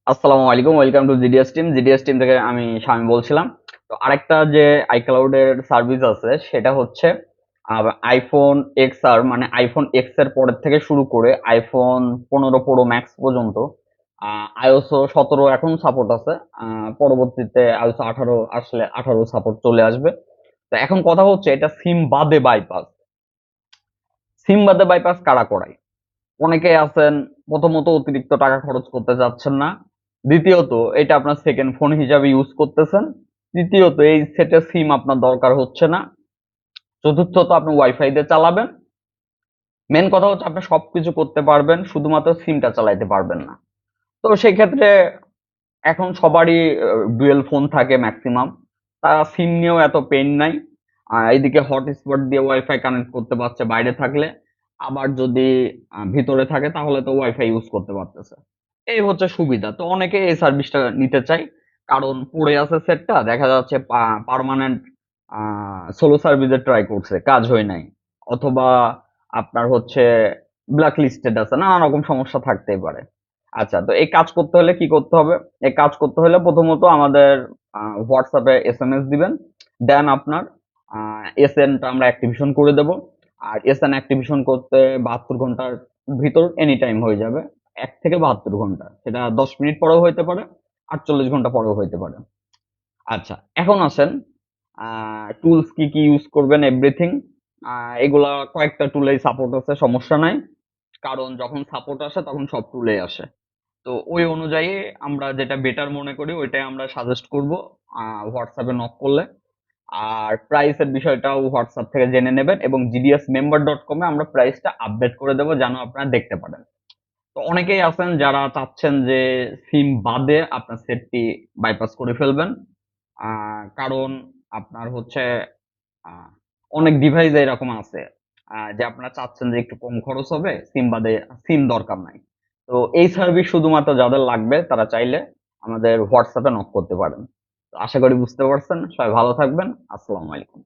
আসসালামু আলাইকুম, welcome to GDS team থেকে আমি স্বামী বলছিলাম। তো আরেকটা যে আইক্লাউডের সার্ভিস আছে সেটা হচ্ছে আইফোন এক্স আর মানে আইফোন এক্স এর পরের থেকে শুরু করে আইফোন 15 প্রো ম্যাক্স পর্যন্ত আইওএস 17 এখন সাপোর্ট আছে। পরবর্তীতে আইওএস 18 আসলে 18 সাপোর্ট চলে আসবে। তো এখন কথা হচ্ছে এটা সিম বাদে বাইপাস কারা করায়। অনেকে আছেন প্রথমত অতিরিক্ত টাকা খরচ করতে চাচ্ছেন না, দ্বিতীয়ত এটা আপনার সেকেন্ড ফোন হিসাবে ইউজ করতেছেন, তৃতীয়ত এই সেটের সিম আপনার দরকার হচ্ছে না, চতুর্থত আপনি ওয়াইফাই দিয়ে চালাবেন। মেন কথা হচ্ছে আপনি সবকিছু করতে পারবেন, শুধুমাত্র সিমটা চালাইতে পারবেন না। তো সেই ক্ষেত্রে এখন সবারই ডুয়েল ফোন থাকে ম্যাক্সিমাম, তারা সিম নিয়েও এত পেইন নাই। এইদিকে হটস্পট দিয়ে ওয়াইফাই কানেক্ট করতে পারছে বাইরে থাকলে, আবার যদি ভিতরে থাকে তাহলে তো ওয়াইফাই ইউজ করতে পারতেছে। এই হচ্ছে সুবিধা। তো অনেকে এই সার্ভিসটা নিতে চায়, কারণ পড়ে আছে সেটটা, দেখা যাচ্ছে পার্মানেন্ট সোলো সার্ভিসে ট্রাই করছে, কাজ হয় নাই, অথবা আপনার হচ্ছে ব্ল্যাক লিস্টেড আছে, নানা রকম সমস্যা থাকতেই পারে। আচ্ছা, তো এই কাজ করতে হলে কি করতে হবে? এই কাজ করতে হলে প্রথমত আমাদের হোয়াটসঅ্যাপে এসএমএস দিবেন, দেন আপনার এসএনটা আমরা অ্যাক্টিভেশন করে দেব। আর এসএন অ্যাক্টিভেশন করতে 72 ঘন্টার ভিতর এনি টাইম হয়ে যাবে। 1 থেকে 72 ঘন্টা, সেটা 10 মিনিট পরেও হইতে পারে, 48 ঘন্টা পরেও হইতে পারে। আচ্ছা, এখন আসেন টুলস কি কি ইউজ করবেন, এভরিথিং। এগুলা কয়েকটা টুলেই সাপোর্ট আছে, সমস্যা নাই, কারণ যখন সাপোর্ট আসে তখন সব টুলে আসে। তো ওই অনুযায়ী আমরা যেটা বেটার মনে করি ওইটাই আমরা সাজেস্ট করব হোয়াটসঅ্যাপে নক করলে। আর প্রাইসের বিষয়টাও হোয়াটসঅ্যাপ থেকে জেনে নেবেন, এবং gdsmember.com-এ আমরা প্রাইসটা আপডেট করে দেবো যেন আপনারা দেখতে পারেন। তো অনেকেই আছেন যারা চাচ্ছেন যে সিম বাদে আপনার সেটটি বাইপাস করে ফেলবেন, কারণ আপনার হচ্ছে আহ, অনেক ডিভাইস এরকম আছে যে আপনারা চাচ্ছেন যে একটু কম খরচ হবে, সিম বাদে সিম দরকার নাই। তো এই সার্ভিস শুধুমাত্র যাদের লাগবে তারা চাইলে আমাদের হোয়াটসঅ্যাপে নক করতে পারেন। তো আশা করি বুঝতে পারছেন। সবাই ভালো থাকবেন। আসসালামু আলাইকুম।